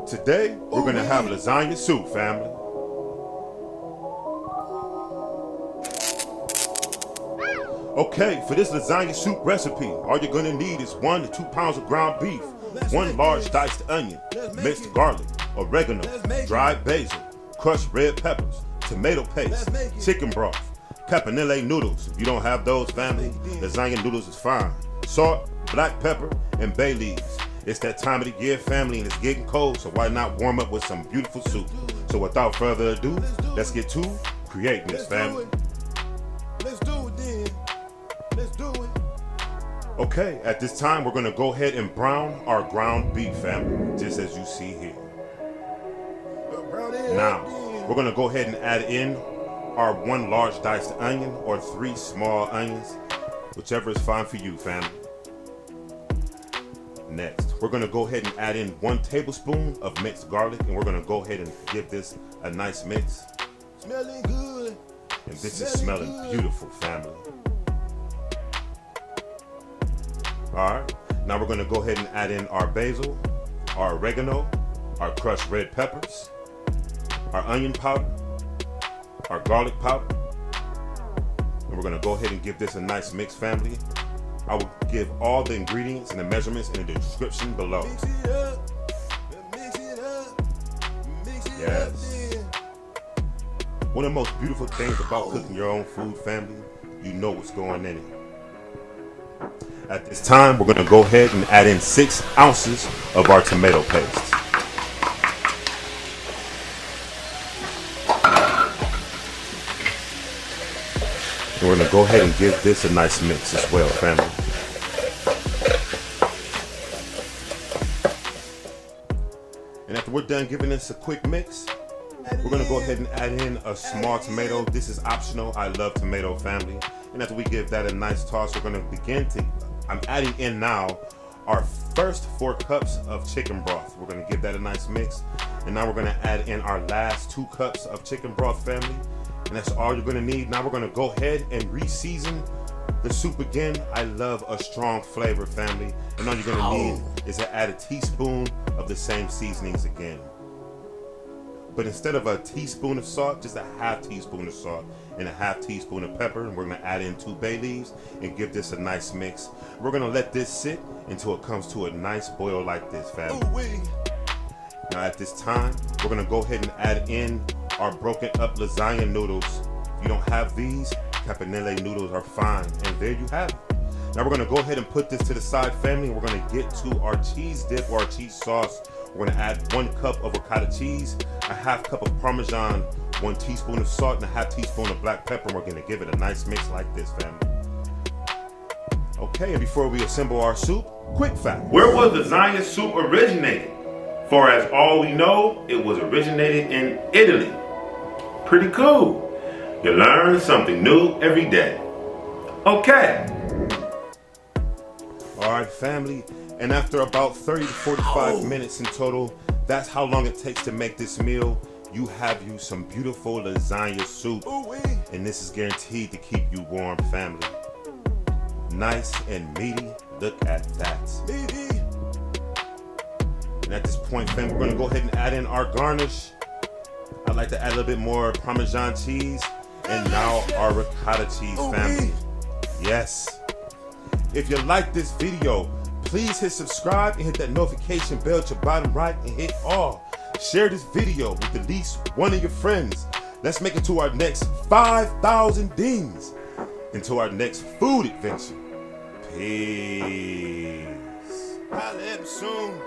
Today, we're gonna have lasagna soup, family. Okay, for this lasagna soup recipe, all you're gonna need is 1 to 2 pounds of ground beef, 1 large diced onion, minced garlic, oregano, dried basil, crushed red peppers, tomato paste, chicken broth, pepinille noodles. If you don't have those, family, lasagna noodles is fine. Salt, black pepper, and bay leaves. It's that time of the year, family, and it's getting cold, so why not warm up with some beautiful soup? So without further ado, let's get to creating this, family. Let's do it then. Let's do it. Okay, at this time, we're gonna go ahead and brown our ground beef, family, just as you see here. Now, we're gonna go ahead and add in our 1 large diced onion or 3 small onions, whichever is fine for you, family. Next, we're gonna go ahead and add in 1 tablespoon of minced garlic, and we're gonna go ahead and give this a nice mix. Smelling good. And this is smelling beautiful, family. Alright, now we're gonna go ahead and add in our basil, our oregano, our crushed red peppers, our onion powder, our garlic powder, and we're gonna go ahead and give this a nice mix, family. I will give all the ingredients and the measurements in the description below. Mix it up. Mix it up. Mix it Yes. up. One of the most beautiful things about cooking your own food, family, you know what's going in it. At this time, we're gonna go ahead and add in 6 ounces of our tomato paste. And we're gonna go ahead and give this a nice mix as well, family. And after we're done giving this a quick mix, we're gonna go ahead and add in a small tomato. This is optional. I love tomato, family. And after we give that a nice toss, we're gonna I'm adding in now our first 4 cups of chicken broth. We're gonna give that a nice mix. And now we're gonna add in our last 2 cups of chicken broth, family. And that's all you're gonna need. Now we're gonna go ahead and re-season the soup again. I love a strong flavor, family. And all you're gonna need is to add a teaspoon of the same seasonings again. But instead of a teaspoon of salt, just a half teaspoon of salt and a half teaspoon of pepper. And we're gonna add in 2 bay leaves and give this a nice mix. We're gonna let this sit until it comes to a nice boil like this, family. Now at this time, we're gonna go ahead and add in our broken up lasagna noodles. If you don't have these, pepinille noodles are fine. And there you have it. Now we're gonna go ahead and put this to the side, family. We're gonna get to our cheese dip or our cheese sauce. We're gonna add 1 cup of ricotta cheese, a half cup of Parmesan, 1 teaspoon of salt, and a half teaspoon of black pepper. And we're gonna give it a nice mix like this, family. Okay, and before we assemble our soup, quick fact. Where was lasagna soup originated? For as all we know, it was originated in Italy. Pretty cool. You learn something new every day. Okay. All right, family. And after about 30 to 45 minutes in total, that's how long it takes to make this meal. You have you some beautiful lasagna soup. And this is guaranteed to keep you warm, family. Nice and meaty. Look at that. Meaty. And at this point, family, we're gonna go ahead and add in our garnish. I like to add a little bit more Parmesan cheese. And now our ricotta cheese, family. Yes. If you like this video, please hit subscribe and hit that notification bell at your bottom right and hit all. Share this video with at least one of your friends. Let's make it to our next 5,000 Ddins. Until our next food adventure. Peace. Holla at me soon.